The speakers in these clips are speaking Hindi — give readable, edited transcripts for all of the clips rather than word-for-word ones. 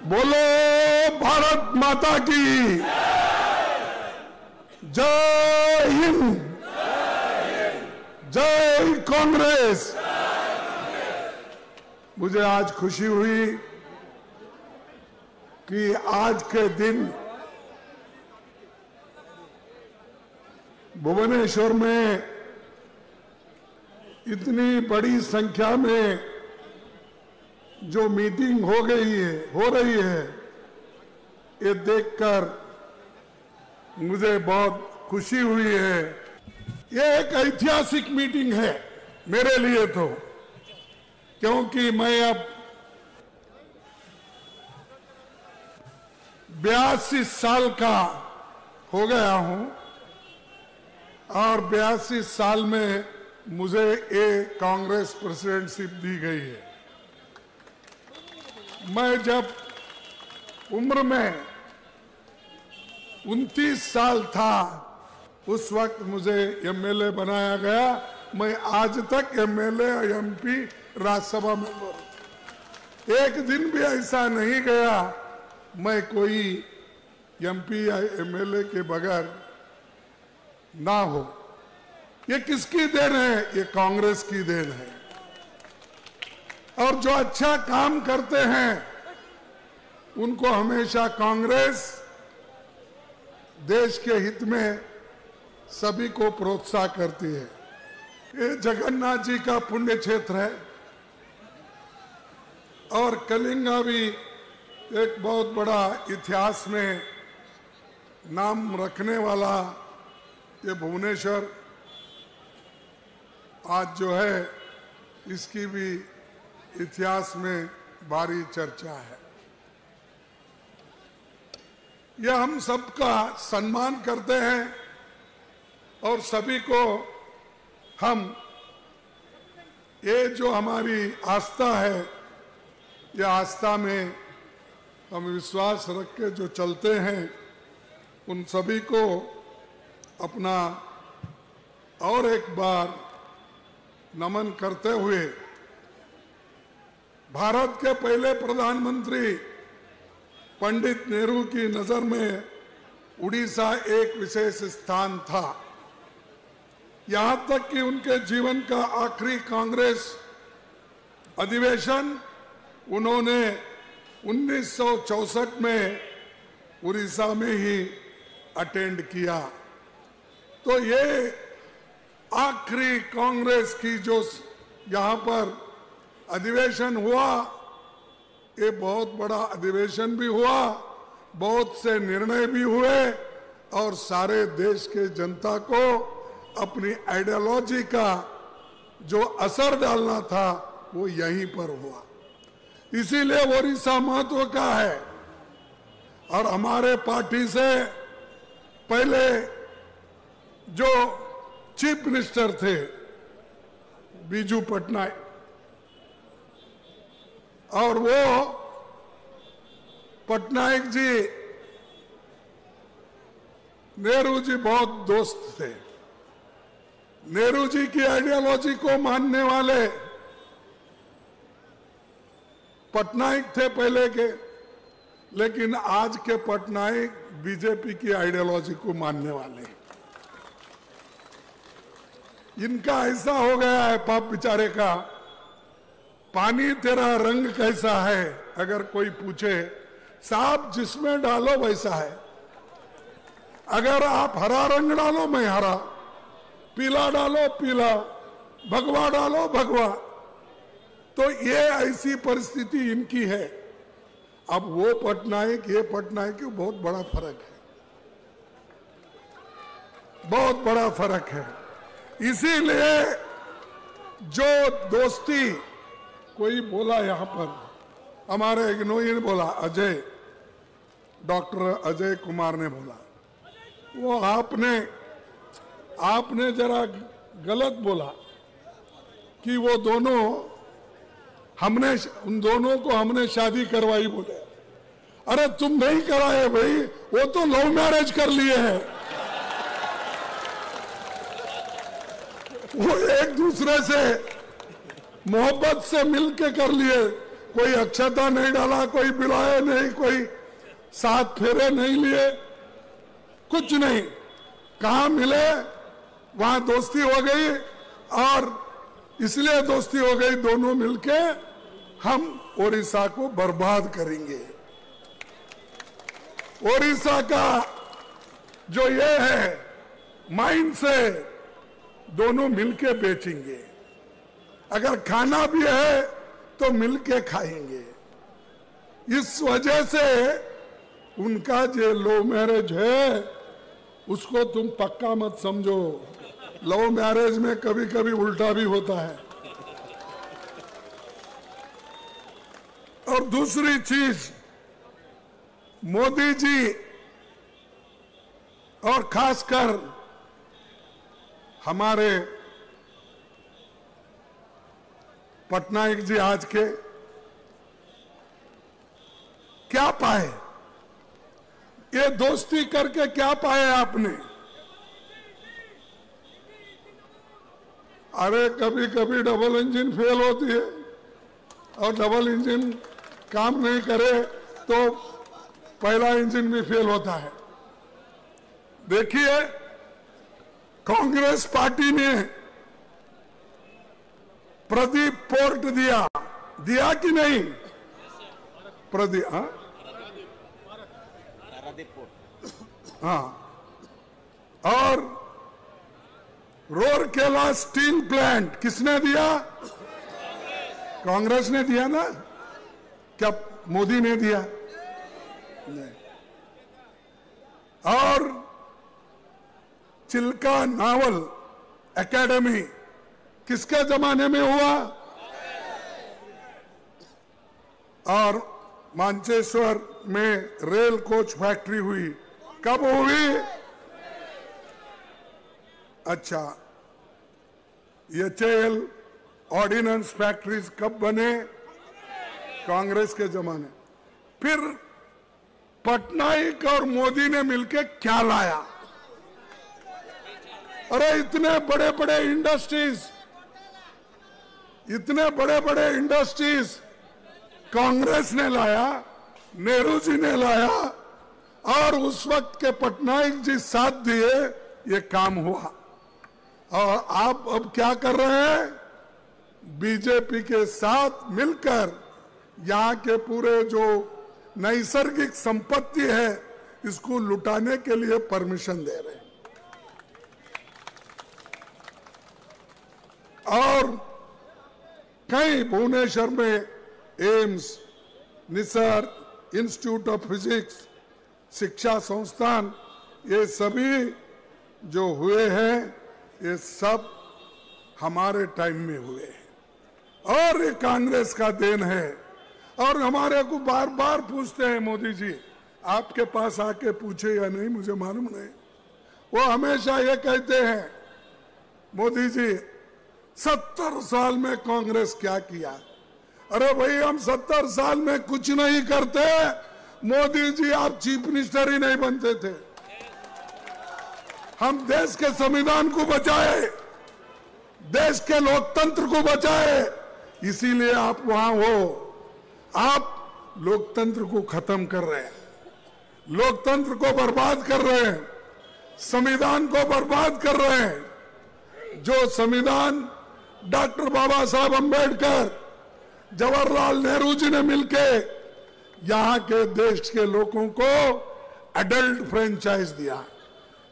बोलो भारत माता की जय हिंद, जय कांग्रेस। मुझे आज खुशी हुई कि आज के दिन भुवनेश्वर में इतनी बड़ी संख्या में जो मीटिंग हो रही है, ये देखकर मुझे बहुत खुशी हुई है। ये एक ऐतिहासिक मीटिंग है मेरे लिए तो, क्योंकि मैं अब 82 साल का हो गया हूं और 82 साल में मुझे ये कांग्रेस प्रेसिडेंटशिप दी गई है। मैं जब उम्र में 29 साल था, उस वक्त मुझे एमएलए बनाया गया। मैं आज तक एमएलए और एमपी राज्यसभा मेंबर, एक दिन भी ऐसा नहीं गया मैं कोई एमपी या एमएलए के बगैर ना हो। ये किसकी देन है? ये कांग्रेस की देन है। और जो अच्छा काम करते हैं उनको हमेशा कांग्रेस देश के हित में सभी को प्रोत्साहन करती है। ये जगन्नाथ जी का पुण्य क्षेत्र है और कलिंगा भी एक बहुत बड़ा इतिहास में नाम रखने वाला ये भुवनेश्वर आज जो है, इसकी भी इतिहास में भारी चर्चा है। यह हम सबका सम्मान करते हैं और सभी को हम ये जो हमारी आस्था है, यह आस्था में हम विश्वास रख के जो चलते हैं, उन सभी को अपना और एक बार नमन करते हुए भारत के पहले प्रधानमंत्री पंडित नेहरू की नजर में उड़ीसा एक विशेष स्थान था। यहां तक कि उनके जीवन का आखिरी कांग्रेस अधिवेशन उन्होंने 1964 में उड़ीसा में ही अटेंड किया। तो ये आखिरी कांग्रेस की जो यहां पर अधिवेशन हुआ, ये बहुत बड़ा अधिवेशन भी हुआ, बहुत से निर्णय भी हुए और सारे देश के जनता को अपनी आइडियोलॉजी का जो असर डालना था वो यहीं पर हुआ। इसीलिए उड़ीसा महत्व का है। और हमारे पार्टी से पहले जो चीफ मिनिस्टर थे बीजू पटनायक, और वो पटनायक जी नेहरू जी बहुत दोस्त थे। नेहरू जी की आइडियोलॉजी को मानने वाले पटनायक थे पहले के, लेकिन आज के पटनायक बीजेपी की आइडियोलॉजी को मानने वाले हैं। इनका ऐसा हो गया है पाप बेचारे का, पानी तेरा रंग कैसा है अगर कोई पूछे, साहब जिसमें डालो वैसा है। अगर आप हरा रंग डालो मैं हरा, पीला डालो पीला, भगवा डालो भगवा। तो ये ऐसी परिस्थिति इनकी है। अब वो पटनायक ये पटनायक, बहुत बड़ा फर्क है, बहुत बड़ा फर्क है। इसीलिए जो दोस्ती, कोई बोला यहां पर, हमारे इग्नोई ने बोला, अजय, डॉक्टर अजय कुमार ने बोला, वो आपने जरा गलत बोला कि वो दोनों उन दोनों को हमने शादी करवाई बोले। अरे तुम नहीं कराए भाई, वो तो लव मैरिज कर लिए हैं। वो एक दूसरे से मोहब्बत से मिलके कर लिए, कोई अक्षता नहीं डाला, कोई बुलाया नहीं, कोई साथ फेरे नहीं लिए, कुछ नहीं। कहाँ मिले वहां दोस्ती हो गई, और इसलिए दोस्ती हो गई, दोनों मिलके हम ओडिशा को बर्बाद करेंगे। ओडिशा का जो ये है माइंड से दोनों मिलके बेचेंगे, अगर खाना भी है तो मिलके खाएंगे। इस वजह से उनका जो लव मैरिज है उसको तुम पक्का मत समझो। लव मैरिज में कभी कभी उल्टा भी होता है। और दूसरी चीज, मोदी जी और खासकर हमारे पटनायक जी आज के क्या पाए, ये दोस्ती करके क्या पाए आपने? अरे कभी कभी डबल इंजन फेल होती है, और डबल इंजन काम नहीं करे तो पहला इंजन भी फेल होता है। देखिए, कांग्रेस पार्टी ने प्रदीप पोर्ट दिया कि नहीं? प्रदीप, हाँ, और रोरकेला स्टील प्लांट किसने दिया? कांग्रेस ने दिया ना? क्या मोदी ने दिया? नहीं। और चिल्का नावल एकेडमी किसके जमाने में हुआ? और मानचेश्वर में रेल कोच फैक्ट्री हुई, कब हुई? अच्छा, एचएएल ऑर्डिनेंस फैक्ट्रीज कब बने? कांग्रेस के जमाने। फिर पटनायक और मोदी ने मिलकर क्या लाया? अरे इतने बड़े बड़े इंडस्ट्रीज कांग्रेस ने लाया, नेहरू जी ने लाया, और उस वक्त के पटनायक जी साथ दिए, ये काम हुआ। और आप अब क्या कर रहे हैं? बीजेपी के साथ मिलकर यहाँ के पूरे जो नैसर्गिक संपत्ति है इसको लुटाने के लिए परमिशन दे रहे हैं। और कई भुवनेश्वर में एम्स, निसर, इंस्टीट्यूट ऑफ फिजिक्स, शिक्षा संस्थान, ये सभी जो हुए हैं ये सब हमारे टाइम में हुए हैं, और ये कांग्रेस का देन है। और हमारे को बार बार पूछते हैं मोदी जी, आपके पास आके पूछे या नहीं मुझे मालूम नहीं, वो हमेशा ये कहते हैं, मोदी जी 70 साल में कांग्रेस क्या किया? अरे भाई, हम 70 साल में कुछ नहीं करते। मोदी जी, आप चीफ मिनिस्टर ही नहीं बनते थे। हम देश के संविधान को बचाए, देश के लोकतंत्र को बचाए, इसीलिए आप वहां हो। आप लोकतंत्र को खत्म कर रहे हैं, लोकतंत्र को बर्बाद कर रहे हैं, संविधान को बर्बाद कर रहे हैं। जो संविधान डॉक्टर बाबा साहब अंबेडकर, जवाहरलाल नेहरू जी ने मिलके यहाँ के देश के लोगों को एडल्ट फ्रेंचाइज दिया,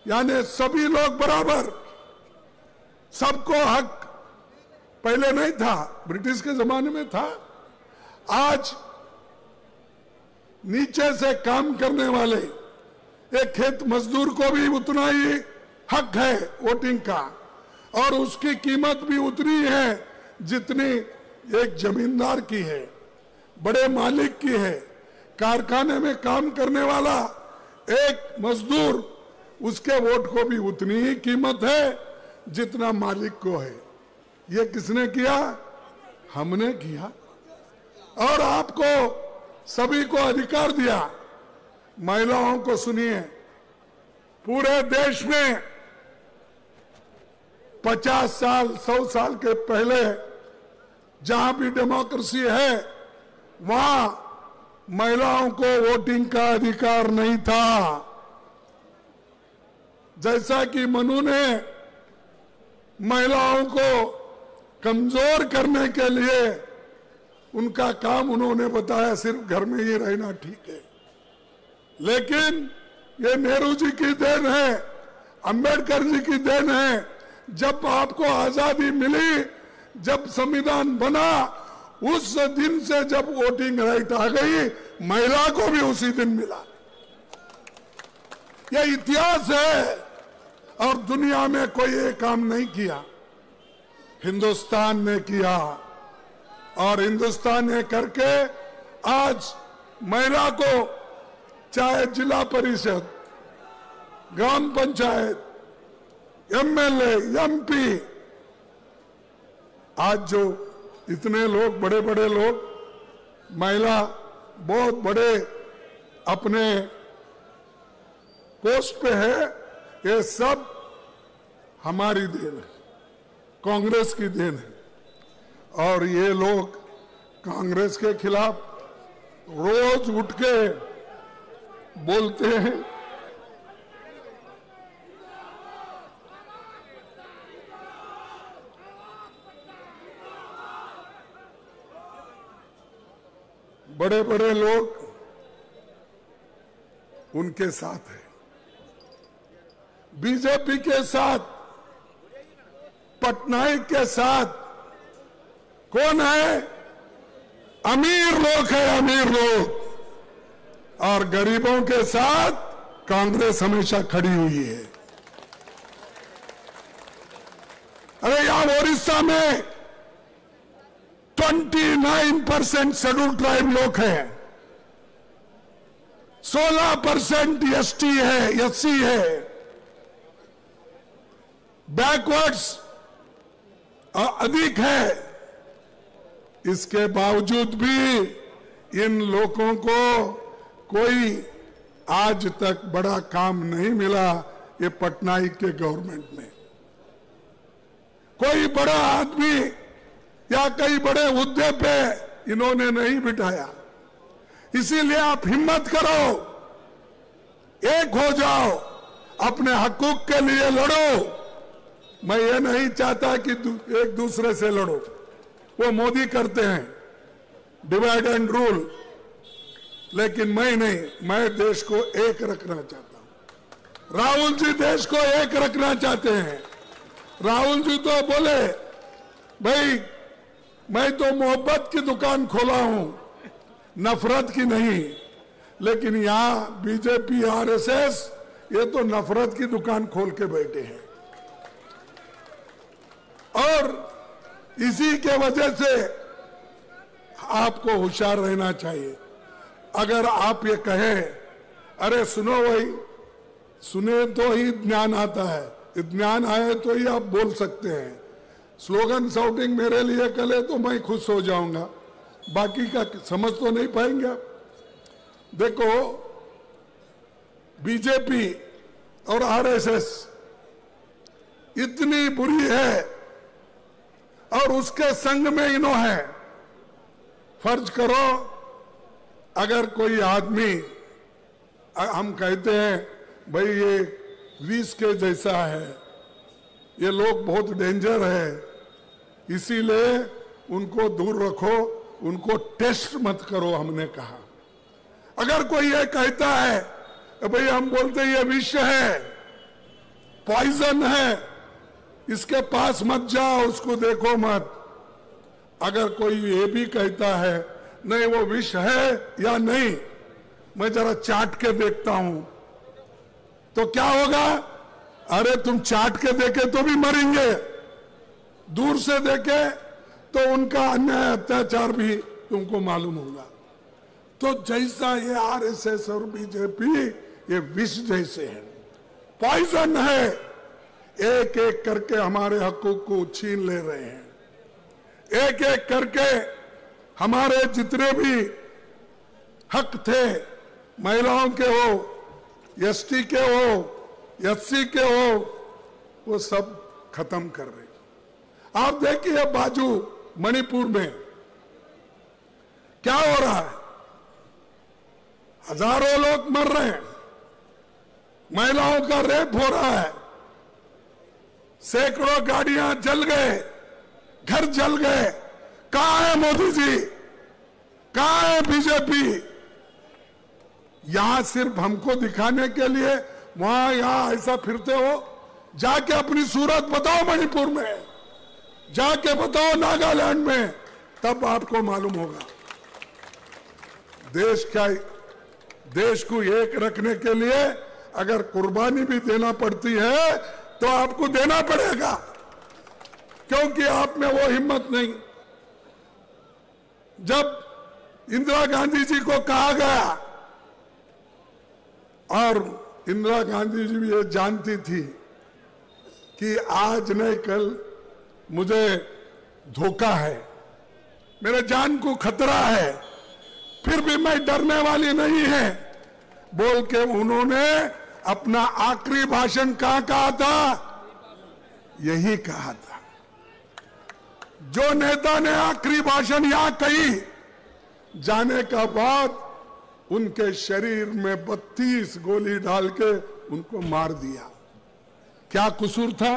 यानी सभी लोग बराबर, सबको हक। पहले नहीं था, ब्रिटिश के जमाने में था। आज नीचे से काम करने वाले एक खेत मजदूर को भी उतना ही हक है वोटिंग का, और उसकी कीमत भी उतनी है जितनी एक जमींदार की है, बड़े मालिक की है। कारखाने में काम करने वाला एक मजदूर, उसके वोट को भी उतनी ही कीमत है जितना मालिक को है। ये किसने किया? हमने किया। और आपको सभी को अधिकार दिया। महिलाओं को सुनिए, पूरे देश में 50 साल 100 साल के पहले जहां भी डेमोक्रेसी है वहां महिलाओं को वोटिंग का अधिकार नहीं था। जैसा कि मनु ने महिलाओं को कमजोर करने के लिए उनका काम उन्होंने बताया सिर्फ घर में ही रहना ठीक है, लेकिन ये नेहरू जी की देन है, अंबेडकर जी की देन है। जब आपको आजादी मिली, जब संविधान बना, उस दिन से जब वोटिंग राइट आ गई, महिला को भी उसी दिन मिला। यह इतिहास है और दुनिया में कोई ये काम नहीं किया, हिंदुस्तान ने किया। और हिंदुस्तान ने करके आज महिला को चाहे जिला परिषद, ग्राम पंचायत, एमएलए, एमपी, आज जो इतने लोग, बड़े बड़े लोग, महिला बहुत बड़े अपने पोस्ट पे है, ये सब हमारी देन है, कांग्रेस की देन है। और ये लोग कांग्रेस के खिलाफ रोज उठ के बोलते हैं। बड़े बड़े लोग उनके साथ हैं, बीजेपी के साथ, पटनायक के साथ। कौन है? अमीर लोग हैं, अमीर लोग। और गरीबों के साथ कांग्रेस हमेशा खड़ी हुई है। अरे यहां ओडिशा में 29% शेड्यूल ट्राइब लोग हैं, 16% एसटी है, एससी है, बैकवर्ड्स अधिक है। इसके बावजूद भी इन लोगों को कोई आज तक बड़ा काम नहीं मिला। ये पटनायक के गवर्नमेंट में कोई बड़ा आदमी या कई बड़े हुद्दे पे इन्होंने नहीं बिठाया। इसीलिए आप हिम्मत करो, एक हो जाओ, अपने हकूक के लिए लड़ो। मैं ये नहीं चाहता कि एक दूसरे से लड़ो, वो मोदी करते हैं डिवाइड एंड रूल, लेकिन मैं नहीं, मैं देश को एक रखना चाहता हूं। राहुल जी देश को एक रखना चाहते हैं। राहुल जी तो बोले भाई मैं तो मोहब्बत की दुकान खोला हूं, नफरत की नहीं। लेकिन यहां बीजेपी, आरएसएस ये तो नफरत की दुकान खोल के बैठे हैं। और इसी के वजह से आपको होशियार रहना चाहिए। अगर आप ये कहें अरे सुनो भाई, सुने तो ही ज्ञान आता है, ज्ञान आए तो ही आप बोल सकते हैं। स्लोगन शाउटिंग मेरे लिए करें तो मैं खुश हो जाऊंगा, बाकी का समझ तो नहीं पाएंगे आप। देखो बीजेपी और आरएसएस इतनी बुरी है और उसके संग में इन्हों है। फर्ज करो अगर कोई आदमी, हम कहते हैं भाई ये विष के जैसा है, ये लोग बहुत डेंजर है, इसीलिए उनको दूर रखो, उनको टेस्ट मत करो, हमने कहा। अगर कोई ये कहता है भाई हम बोलते ये विष है, पॉइजन है, इसके पास मत जाओ, उसको देखो मत। अगर कोई ये भी कहता है नहीं वो विष है या नहीं, मैं जरा चाट के देखता हूं, तो क्या होगा? अरे तुम चाट के देखे तो भी मरेंगे, दूर से देखे तो उनका अन्याय अत्याचार भी तुमको मालूम होगा। तो जैसा ये आरएसएस और बीजेपी ये विष जैसे है, पॉइजन है, एक एक करके हमारे हकूक को छीन ले रहे हैं। एक एक करके हमारे जितने भी हक थे, महिलाओं के हो, एसटी के हो, एससी के हो, वो सब खत्म कर रहे। आप देखिए बाजू मणिपुर में क्या हो रहा है? हजारों लोग मर रहे हैं, महिलाओं का रेप हो रहा है, सैकड़ों गाड़ियां जल गए, घर जल गए। कहां है मोदी जी? कहां है बीजेपी? यहां सिर्फ हमको दिखाने के लिए वहां यहां ऐसा फिरते हो। जाके अपनी सूरत बताओ मणिपुर में, जाके बताओ नागालैंड में, तब आपको मालूम होगा। देश को एक रखने के लिए अगर कुर्बानी भी देना पड़ती है तो आपको देना पड़ेगा, क्योंकि आप में वो हिम्मत नहीं। जब इंदिरा गांधी जी को कहा गया, और इंदिरा गांधी जी भी ये जानती थी कि आज नहीं कल मुझे धोखा है, मेरे जान को खतरा है, फिर भी मैं डरने वाली नहीं है, बोल के उन्होंने अपना आखिरी भाषण कहां कहा था? यही कहा था। जो नेता ने आखिरी भाषण यहां कही, जाने का बाद उनके शरीर में 32 गोली डाल के उनको मार दिया। क्या कसूर था?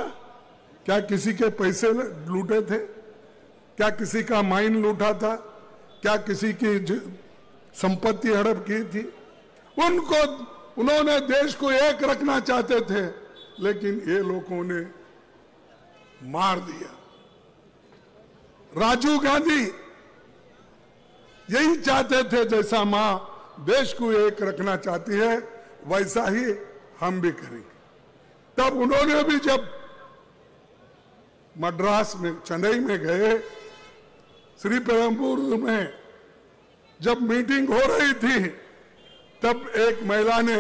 क्या किसी के पैसे लूटे थे? क्या किसी का माइन लूटा था? क्या किसी की संपत्ति हड़प की थी? उन्होंने देश को एक रखना चाहते थे, लेकिन ये लोगों ने मार दिया। राजीव गांधी यही चाहते थे, जैसा मां देश को एक रखना चाहती है वैसा ही हम भी करेंगे। तब उन्होंने भी जब मद्रास में, चेन्नई में गए, श्रीपेरुम्बदूर में जब मीटिंग हो रही थी, तब एक महिला ने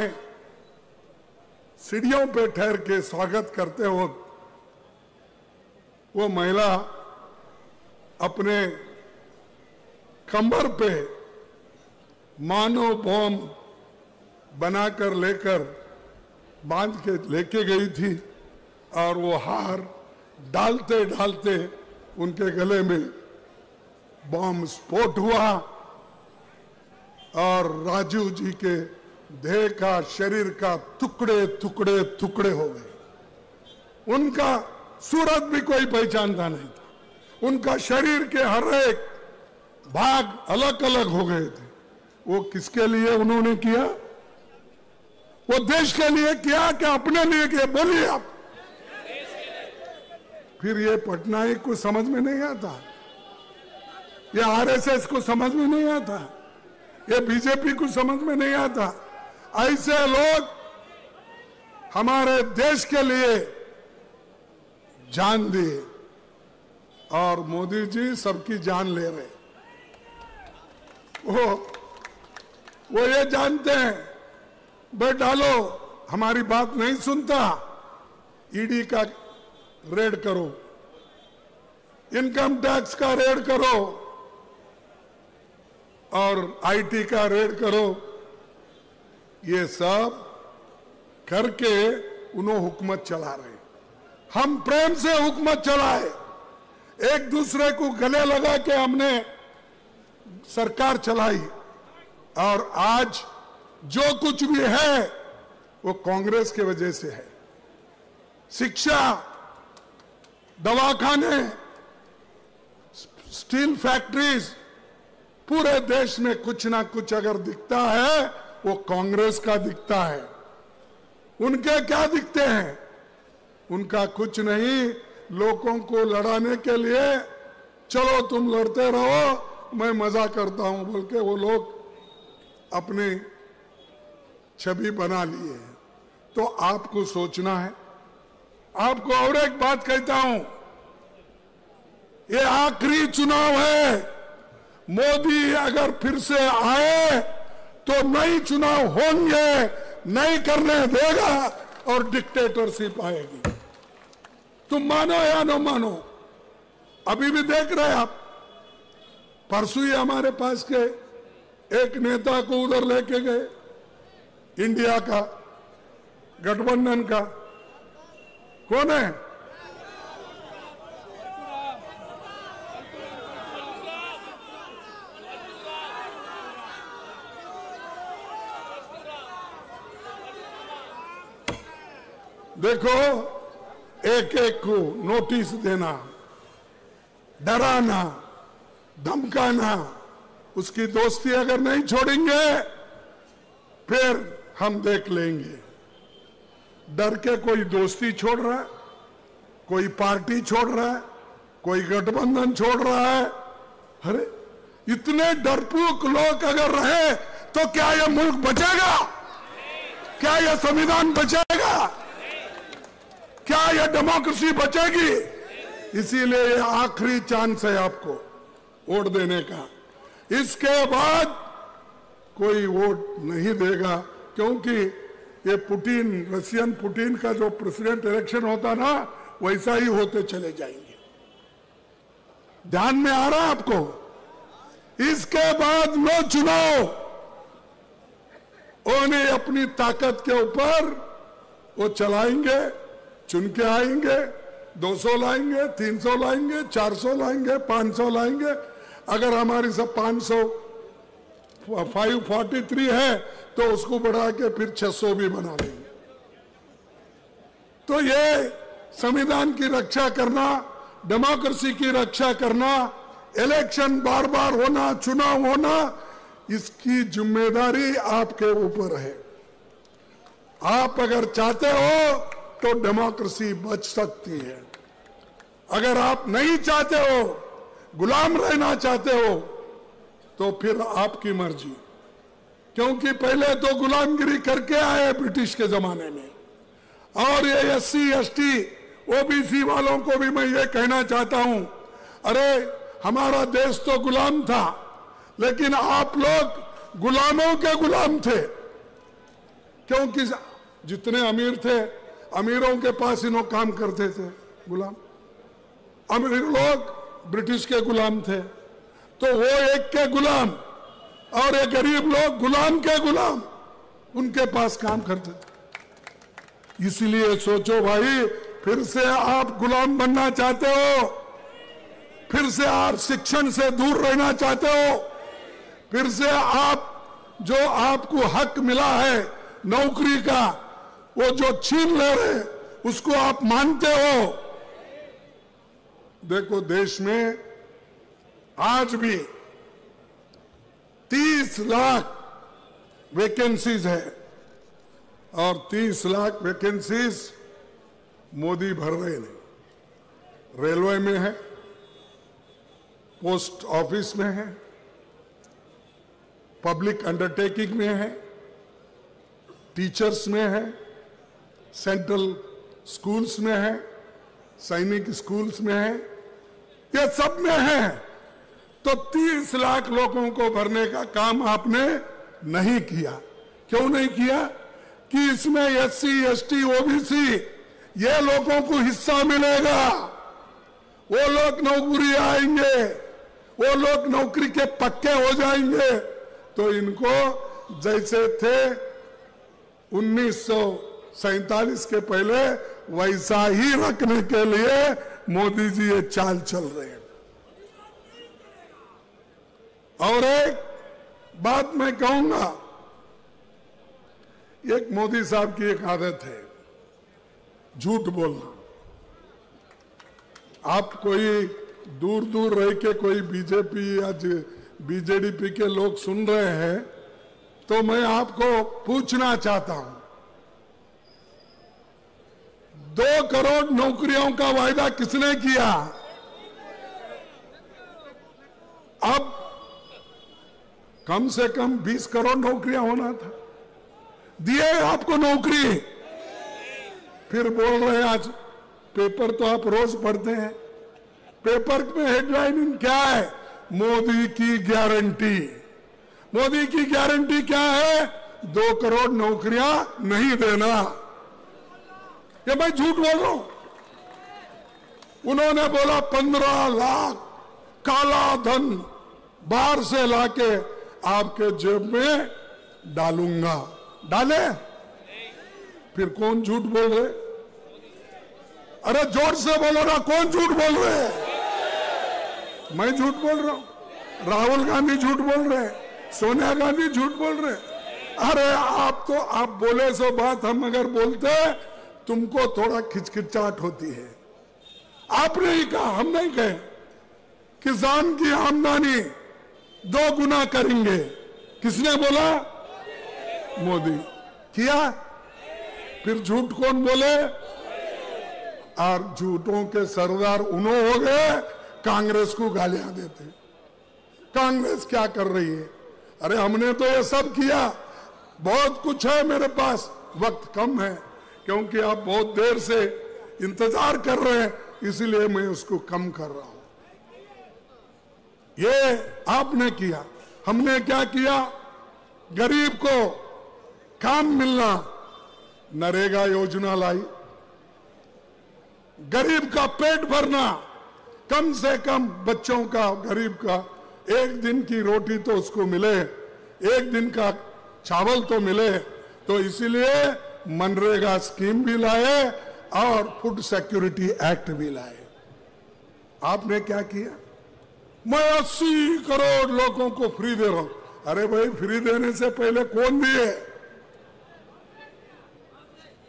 सीढ़ियों पे ठहर के स्वागत करते वक्त वो महिला अपने कमर पे मानो बम बनाकर लेकर बांध के लेके गई थी, और वो हार डालते डालते उनके गले में बम विस्फोट हुआ और राजीव जी के देह का, शरीर का टुकड़े टुकड़े टुकड़े हो गए। उनका सूरत भी कोई पहचानता नहीं था, उनका शरीर के हर एक भाग अलग अलग हो गए थे। वो किसके लिए उन्होंने किया? वो देश के लिए किया कि अपने लिए किया? बोलिए आप। फिर ये पटनायक को समझ में नहीं आता, ये आरएसएस को समझ में नहीं आता, ये बीजेपी को समझ में नहीं आता। ऐसे लोग हमारे देश के लिए जान दिए, और मोदी जी सबकी जान ले रहे। वो ये जानते हैं, बट डालो हमारी बात नहीं सुनता, ईडी का रेड करो, इनकम टैक्स का रेड करो, और आईटी का रेड करो। ये सब करके उन्होंने हुकूमत चला रहे। हम प्रेम से हुकूमत चलाए, एक दूसरे को गले लगा के हमने सरकार चलाई, और आज जो कुछ भी है वो कांग्रेस की वजह से है। शिक्षा, दवाखाने, स्टील फैक्ट्रीज, पूरे देश में कुछ ना कुछ अगर दिखता है वो कांग्रेस का दिखता है। उनके क्या दिखते हैं? उनका कुछ नहीं। लोगों को लड़ाने के लिए चलो तुम लड़ते रहो, मैं मजा करता हूं बोल के वो लोग अपनी छवि बना लिए। तो आपको सोचना है। आपको और एक बात कहता हूं, ये आखिरी चुनाव है। मोदी अगर फिर से आए तो नई चुनाव होंगे, नहीं करने देगा और डिक्टेटरशिप आएगी। तुम मानो या न मानो, अभी भी देख रहे हैं आप। परसों ही हमारे पास के एक नेता को उधर लेके गए, इंडिया का गठबंधन का, कौन है? देखो, एक एक को नोटिस देना, डराना, धमकाना, उसकी दोस्ती अगर नहीं छोड़ेंगे फिर हम देख लेंगे। डर के कोई दोस्ती छोड़ रहा है, कोई पार्टी छोड़ रहा है, कोई गठबंधन छोड़ रहा है। अरे इतने डरपोक लोग अगर रहे तो क्या यह मुल्क बचेगा? क्या यह संविधान बचेगा? क्या यह डेमोक्रेसी बचेगी? इसीलिए ये आखिरी चांस है आपको वोट देने का। इसके बाद कोई वोट नहीं देगा, क्योंकि ये पुतिन, रशियन पुतिन का जो प्रेसिडेंट इलेक्शन होता ना, वैसा ही होते चले जाएंगे। ध्यान में आ रहा है आपको? इसके बाद नो चुनाव, उन्हें अपनी ताकत के ऊपर वो चलाएंगे, चुन के आएंगे, 200 लाएंगे, 300 लाएंगे, 400 लाएंगे, 500 लाएंगे। अगर हमारी सब 543 है तो उसको बढ़ा के फिर 600 भी बना देंगे। तो ये संविधान की रक्षा करना, डेमोक्रेसी की रक्षा करना, इलेक्शन बार बार होना, चुनाव होना, इसकी जिम्मेदारी आपके ऊपर है। आप अगर चाहते हो तो डेमोक्रेसी बच सकती है। अगर आप नहीं चाहते हो, गुलाम रहना चाहते हो, तो फिर आपकी मर्जी। क्योंकि पहले तो गुलामगिरी करके आए ब्रिटिश के जमाने में, और ये SC ST OBC वालों को भी मैं ये कहना चाहता हूं, अरे हमारा देश तो गुलाम था, लेकिन आप लोग गुलामों के गुलाम थे। क्योंकि जितने अमीर थे, अमीरों के पास इन्हों काम करते थे गुलाम। अमीर लोग ब्रिटिश के गुलाम थे, तो वो एक के गुलाम, और ये गरीब लोग गुलाम के गुलाम, उनके पास काम करते थे। इसलिए सोचो भाई, फिर से आप गुलाम बनना चाहते हो? फिर से आप शिक्षण से दूर रहना चाहते हो? फिर से आप जो आपको हक मिला है नौकरी का, वो जो छीन ले रहे, उसको आप मानते हो? देखो, देश में आज भी 30 लाख वैकेंसीज है, और 30 लाख वैकेंसीज मोदी भर रहे नहीं। रेलवे में है, पोस्ट ऑफिस में है, पब्लिक अंडरटेकिंग में है, टीचर्स में है, सेंट्रल स्कूल्स में है, सैनिक स्कूल्स में है, ये सब में है। तो 30 लाख लोगों को भरने का काम आपने नहीं किया। क्यों नहीं किया? कि इसमें SC ST OBC ये लोगों को हिस्सा मिलेगा, वो लोग नौकरी आएंगे, वो लोग नौकरी के पक्के हो जाएंगे। तो इनको जैसे थे 1947 के पहले, वैसा ही रखने के लिए मोदी जी ये चाल चल रहे हैं। और एक बात मैं कहूंगा, एक मोदी साहब की एक आदत है, झूठ बोलना। आप कोई दूर दूर रह के कोई बीजेपी या BJP के लोग सुन रहे हैं, तो मैं आपको पूछना चाहता हूं, 2 करोड़ नौकरियों का वायदा किसने किया? अब कम से कम 20 करोड़ नौकरियां होना था। दिए आपको नौकरी? फिर बोल रहे हैं, आज पेपर तो आप रोज पढ़ते हैं, पेपर में हेडलाइन क्या है? मोदी की गारंटी। मोदी की गारंटी क्या है? 2 करोड़ नौकरियां नहीं देना। ये मैं झूठ बोल रहा हूं? उन्होंने बोला 15 लाख काला धन बाहर से लाके आपके जेब में डालूंगा। डाले? फिर कौन झूठ बोल रहे? अरे जोर से बोलो ना, कौन झूठ बोल रहे? मैं झूठ बोल रहा हूं? राहुल गांधी झूठ बोल रहे, सोनिया गांधी झूठ बोल रहे। अरे आप बोले सो बात, हम अगर बोलते तुमको थोड़ा खिचखिचाहट होती है। आपने ही कहा, हम नहीं कहे। किसान की आमदनी 2 गुना करेंगे, किसने बोला? मोदी। किया? फिर झूठ कौन बोले? और झूठों के सरदार उन्होंने हो गए, कांग्रेस को गालियां देते। कांग्रेस क्या कर रही है? अरे हमने तो ये सब किया, बहुत कुछ है मेरे पास, वक्त कम है क्योंकि आप बहुत देर से इंतजार कर रहे हैं, इसलिए मैं उसको कम कर रहा हूं। ये आपने किया। हमने क्या किया? गरीब को काम मिलना, नरेगा योजना लाई। गरीब का पेट भरना, कम से कम बच्चों का, गरीब का 1 दिन की रोटी तो उसको मिले, 1 दिन का चावल तो मिले। तो इसीलिए मनरेगा स्कीम भी लाए और फूड सिक्योरिटी एक्ट भी लाए। आपने क्या किया? मैं 80 करोड़ लोगों को फ्री दे रहा हूं। अरे भाई, फ्री देने से पहले कौन दिए?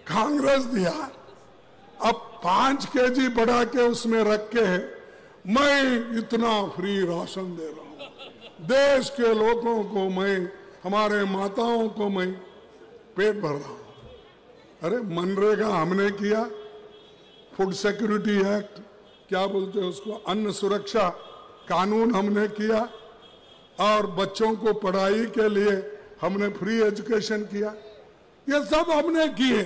कांग्रेस दिया। अब 5 केजी बढ़ा के उसमें रख के मैं इतना फ्री राशन दे रहा हूं, देश के लोगों को मैं, हमारे माताओं को मैं पेट भर रहा हूं। अरे मनरेगा हमने किया, फूड सिक्योरिटी एक्ट, क्या बोलते हैं उसको, अन्न सुरक्षा कानून हमने किया, और बच्चों को पढ़ाई के लिए हमने फ्री एजुकेशन किया। ये सब हमने किए,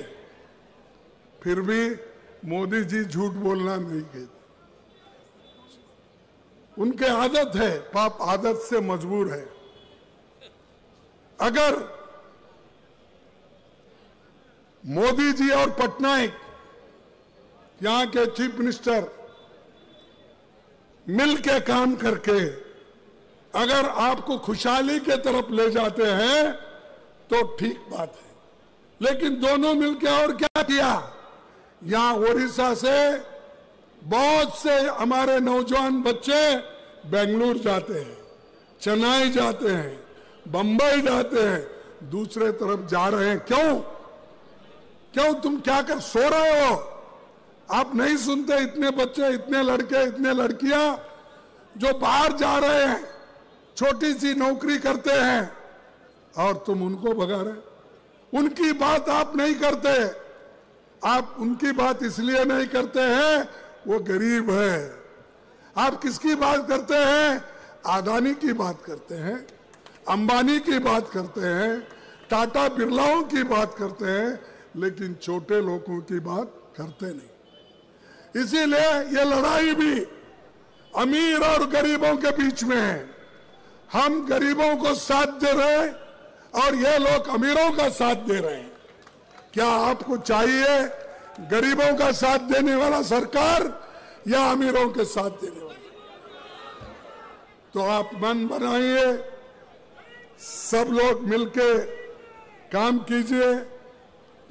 फिर भी मोदी जी झूठ बोलना नहीं कहते। उनके आदत है, पाप आदत से मजबूर है। अगर मोदी जी और पटनायक, यहां के चीफ मिनिस्टर, मिल के काम करके अगर आपको खुशहाली के तरफ ले जाते हैं तो ठीक बात है, लेकिन दोनों मिलके और क्या किया? यहां ओडिशा से बहुत से हमारे नौजवान बच्चे बेंगलुरु जाते हैं, चेन्नई जाते हैं, बंबई जाते हैं, दूसरे तरफ जा रहे हैं। क्यों? तुम क्या कर सो रहे हो? आप नहीं सुनते? इतने बच्चे, इतने लड़के, इतने लड़कियां जो बाहर जा रहे हैं, छोटी सी नौकरी करते हैं, और तुम उनको भगा रहे। उनकी बात आप नहीं करते। आप उनकी बात इसलिए नहीं करते हैं, वो गरीब है। आप किसकी बात करते हैं? अदानी की बात करते हैं, अंबानी की बात करते हैं, टाटा बिरलाओं की बात करते हैं, लेकिन छोटे लोगों की बात करते नहीं। इसीलिए ये लड़ाई भी अमीर और गरीबों के बीच में है। हम गरीबों को साथ दे रहे हैं और ये लोग अमीरों का साथ दे रहे हैं। क्या आपको चाहिए गरीबों का साथ देने वाला सरकार या अमीरों के साथ देने वाला? तो आप मन बनाइए, सब लोग मिलके काम कीजिए।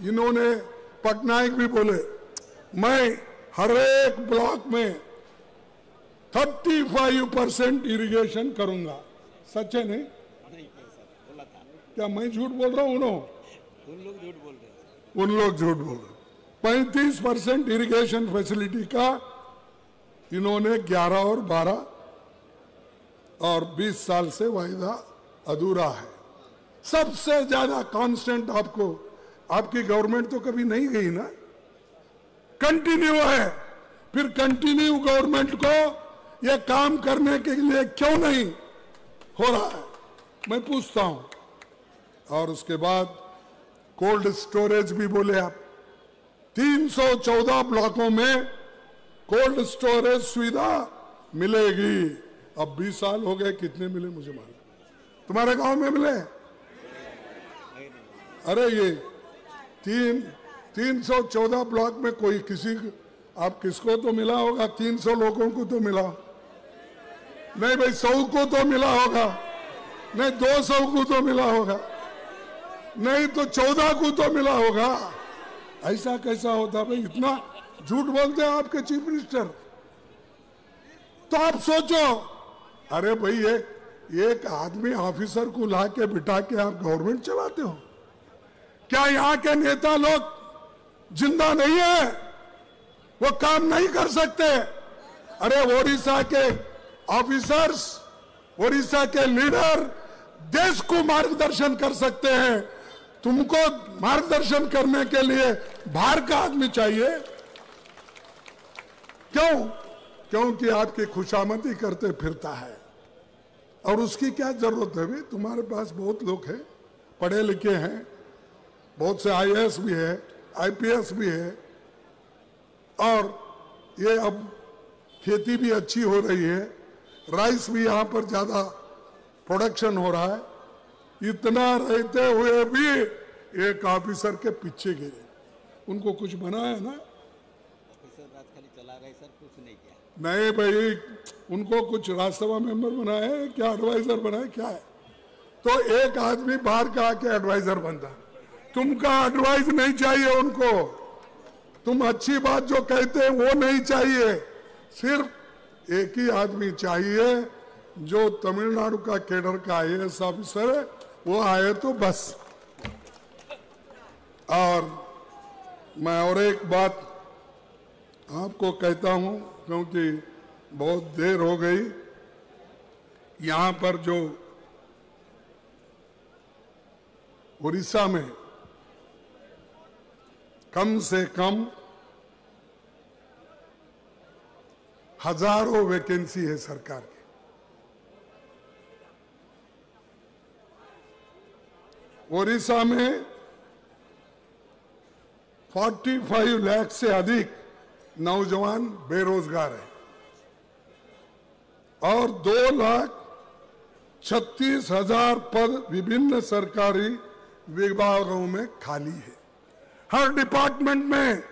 इन्होंने, पटनायक भी बोले, मैं हर एक ब्लॉक में 35% इरिगेशन करूंगा। सच है नहीं? क्या मैं झूठ बोल रहा हूं? उन लोग झूठ बोल रहे। उन लोग झूठ बोल रहे। 35% इरिगेशन फैसिलिटी का इन्होंने 11 और 12 और 20 साल से वायदा अधूरा है। सबसे ज्यादा कांस्टेंट आपको, आपकी गवर्नमेंट तो कभी नहीं गई ना, कंटिन्यू है। फिर कंटिन्यू गवर्नमेंट को यह काम करने के लिए क्यों नहीं हो रहा है, मैं पूछता हूं। और उसके बाद कोल्ड स्टोरेज भी बोले आप। 314 ब्लॉकों में कोल्ड स्टोरेज सुविधा मिलेगी। अब 20 साल हो गए, कितने मिले मुझे मालूम? तुम्हारे गांव में मिले? अरे ये 314 ब्लॉक में कोई किसी, आप किसको तो मिला होगा? 300 लोगों को तो मिला नहीं भाई, 100 को तो मिला होगा नहीं, 200 को तो मिला होगा नहीं, तो 14 को तो मिला होगा। ऐसा कैसा होता भाई? इतना झूठ बोलते हैं आपके चीफ मिनिस्टर। तो आप सोचो, अरे भाई एक आदमी ऑफिसर को ला के बिठा के आप गवर्नमेंट चलाते हो? क्या यहाँ के नेता लोग जिंदा नहीं है, वो काम नहीं कर सकते। अरे ओडिशा के ऑफिसर्स, ओडिशा के लीडर देश को मार्गदर्शन कर सकते हैं। तुमको मार्गदर्शन करने के लिए बाहर का आदमी चाहिए। क्यों? क्योंकि आपकी खुशामदी करते फिरता है, और उसकी क्या जरूरत है भाई? तुम्हारे पास बहुत लोग हैं, पढ़े लिखे हैं, बहुत से आईएएस भी है, आईपीएस भी है, और ये अब खेती भी अच्छी हो रही है, राइस भी यहाँ पर ज्यादा प्रोडक्शन हो रहा है। इतना रहते हुए भी एक ऑफिसर के पीछे गिरे। उनको कुछ बनाया ना? ऑफिसर राज खाली चला रहे सर, कुछ नहीं किया। नहीं भाई, उनको कुछ राज्यसभा मेंबर बनाया है क्या, एडवाइजर बनाया क्या है? तो एक आदमी बाहर का आके एडवाइजर बनता। तुमका एडवाइस नहीं चाहिए उनको, तुम अच्छी बात जो कहते हैं वो नहीं चाहिए। सिर्फ एक ही आदमी चाहिए जो तमिलनाडु का केडर का आईएएस ऑफिसर है, वो आए तो बस। और मैं और एक बात आपको कहता हूं, क्योंकि बहुत देर हो गई। यहां पर जो उड़ीसा में कम से कम हजारों वैकेंसी है सरकार की। ओडिशा में 45 लाख से अधिक नौजवान बेरोजगार है और 2,36,000 पद विभिन्न सरकारी विभागों में खाली है। हर डिपार्टमेंट में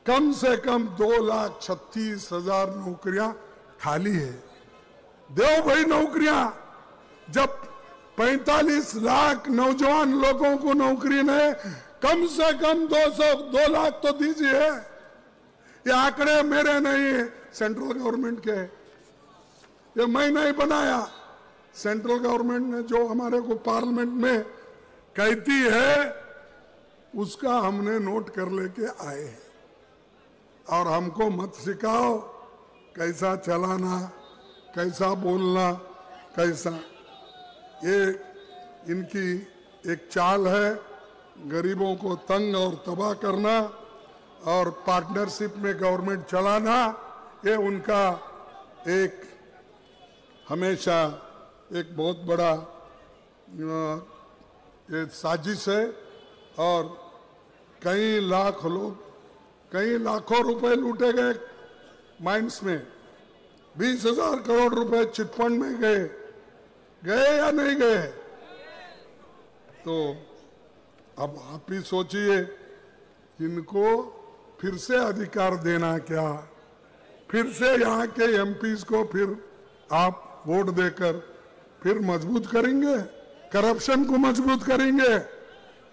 कम से कम 2,36,000 नौकरियां खाली है। दो भाई नौकरियां। जब 45 लाख नौजवान लोगों को नौकरी नहीं, कम से कम 2 लाख तो दीजिए। ये आंकड़े मेरे नहीं है, सेंट्रल गवर्नमेंट के। ये मैं नहीं बनाया, सेंट्रल गवर्नमेंट ने जो हमारे को पार्लियामेंट में कहती है उसका हमने नोट कर लेके आए हैं। और हमको मत सिखाओ कैसा चलाना, कैसा बोलना, कैसा। ये इनकी एक चाल है, गरीबों को तंग और तबाह करना और पार्टनरशिप में गवर्नमेंट चलाना। ये उनका एक हमेशा एक बहुत बड़ा ये साजिश है। और कई लाखों रुपए लूटे गए माइंस में। 20,000 करोड़ रुपए चिटफंड में गए या नहीं गए? तो अब आप ही सोचिए, इनको फिर से अधिकार देना क्या? फिर से यहाँ के एमपीज को फिर आप वोट देकर फिर मजबूत करेंगे, करप्शन को मजबूत करेंगे,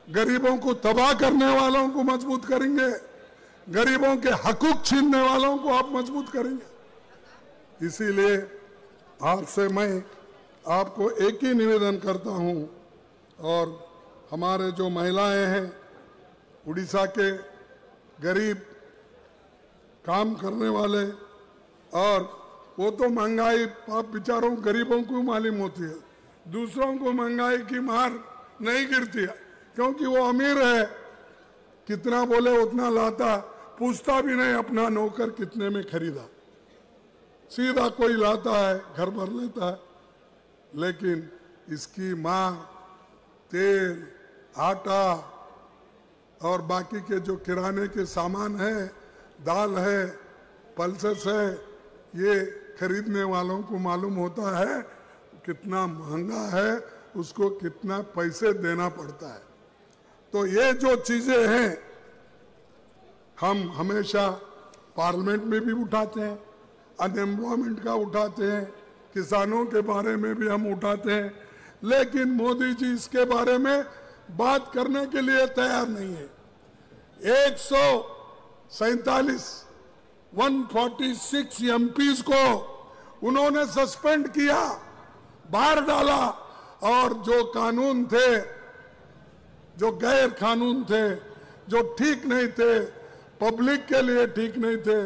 गरीबों को तबाह करने वालों को मजबूत करेंगे, गरीबों के हकूक छीनने वालों को आप मजबूत करेंगे। इसीलिए आपसे मैं आपको एक ही निवेदन करता हूं, और हमारे जो महिलाएं हैं, उड़ीसा के गरीब काम करने वाले, और वो तो महंगाई आप बेचारों गरीबों को मालूम होती है, दूसरों को महंगाई की मार नहीं गिरती है, क्योंकि वो अमीर है, कितना बोले उतना लाता, पूछता भी नहीं अपना नौकर कितने में खरीदा, सीधा कोई लाता है, घर भर लेता है। लेकिन इसकी मार, तेल, आटा और बाकी के जो किराने के सामान है, दाल है, पल्सेस है, ये खरीदने वालों को मालूम होता है कितना महंगा है, उसको कितना पैसे देना पड़ता है। तो ये जो चीजें हैं हम हमेशा पार्लियामेंट में भी उठाते हैं, अनएम्प्लॉयमेंट का उठाते हैं, किसानों के बारे में भी हम उठाते हैं, लेकिन मोदी जी इसके बारे में बात करने के लिए तैयार नहीं है। 146 एमपीज को उन्होंने सस्पेंड किया, बाहर डाला, और जो कानून थे, जो गैर कानून थे, जो ठीक नहीं थे, पब्लिक के लिए ठीक नहीं थे,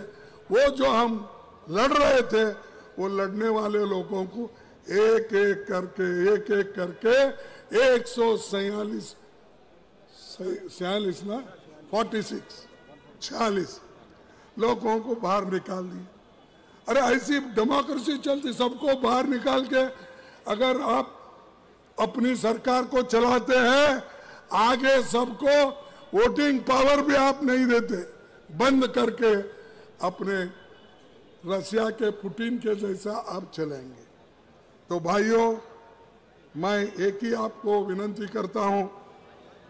वो जो हम लड़ रहे थे, वो लड़ने वाले लोगों को एक एक करके 146 ना 46 लोगों को बाहर निकाल दिया। अरे ऐसी डेमोक्रेसी चलती, सबको बाहर निकाल के अगर आप अपनी सरकार को चलाते हैं, आगे सबको वोटिंग पावर भी आप नहीं देते, बंद करके अपने रशिया के पुतिन के जैसा आप चलेंगे। तो भाइयों, मैं एक ही आपको विनती करता हूं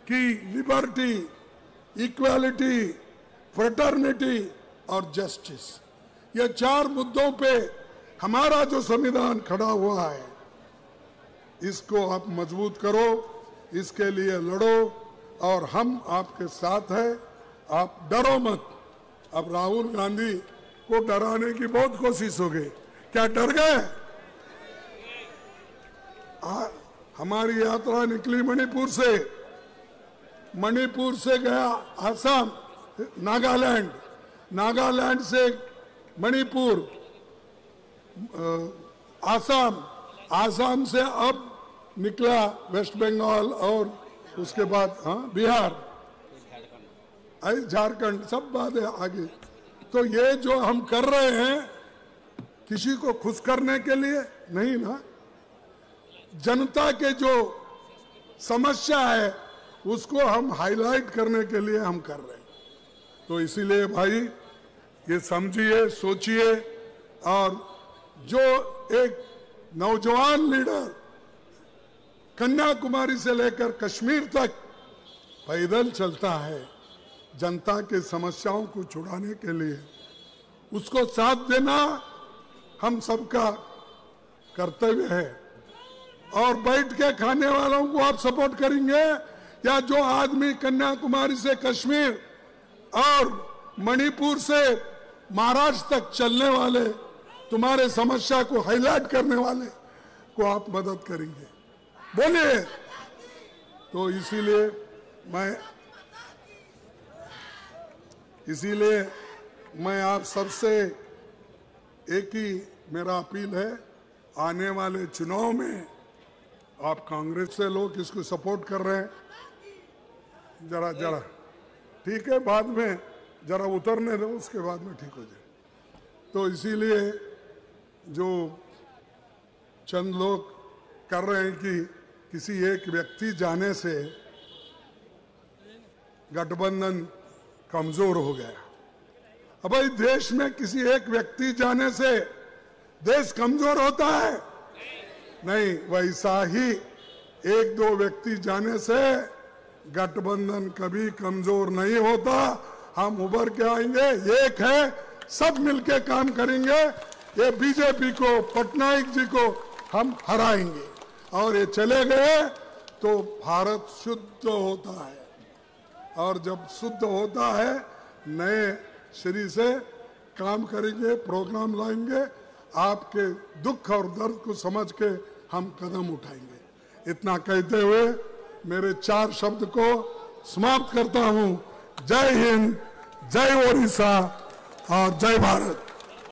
कि लिबर्टी, इक्वालिटी, फ्रेटर्निटी और जस्टिस, ये 4 मुद्दों पे हमारा जो संविधान खड़ा हुआ है, इसको आप मजबूत करो, इसके लिए लड़ो और हम आपके साथ हैं। आप डरो मत। अब राहुल गांधी को डराने की बहुत कोशिश हो गई, क्या डर गए? हमारी यात्रा निकली मणिपुर से गया असम, नागालैंड से मणिपुर, आसाम से अब निकला वेस्ट बंगाल और उसके बाद बिहार, झारखंड, सब बात है आगे। तो ये जो हम कर रहे हैं किसी को खुश करने के लिए नहीं ना, जनता के जो समस्या है उसको हम हाईलाइट करने के लिए हम कर रहे हैं। तो इसीलिए भाई ये समझिए, सोचिए, और जो एक नौजवान लीडर कन्याकुमारी से लेकर कश्मीर तक पैदल चलता है जनता के समस्याओं को छुड़ाने के लिए, उसको साथ देना हम सबका कर्तव्य है। और बैठ के खाने वालों को आप सपोर्ट करेंगे, या जो आदमी कन्याकुमारी से कश्मीर और मणिपुर से महाराष्ट्र तक चलने वाले, तुम्हारे समस्या को हाईलाइट करने वाले को आप मदद करेंगे? बोलिए। तो इसीलिए मैं आप सबसे एक ही मेरा अपील है, आने वाले चुनाव में आप कांग्रेस से लोग इसको सपोर्ट कर रहे हैं, जरा ठीक है, बाद में जरा उतरने दो, उसके बाद में ठीक हो जाए। तो इसीलिए जो चंद लोग कर रहे हैं कि किसी एक व्यक्ति जाने से गठबंधन कमजोर हो गया। अब भाई, देश में किसी एक व्यक्ति जाने से देश कमजोर होता है? नहीं, वैसा ही 1-2 व्यक्ति जाने से गठबंधन कभी कमजोर नहीं होता। हम उभर के आएंगे, एक है, सब मिलके काम करेंगे, ये बीजेपी को, पटनायक जी को हम हराएंगे। और ये चले गए तो भारत शुद्ध होता है, और जब शुद्ध होता है नए श्री से काम करेंगे, प्रोग्राम लाएंगे, आपके दुख और दर्द को समझ के हम कदम उठाएंगे। इतना कहते हुए मेरे 4 शब्द को समाप्त करता हूं। जय हिंद, जय ओडिशा और जय भारत।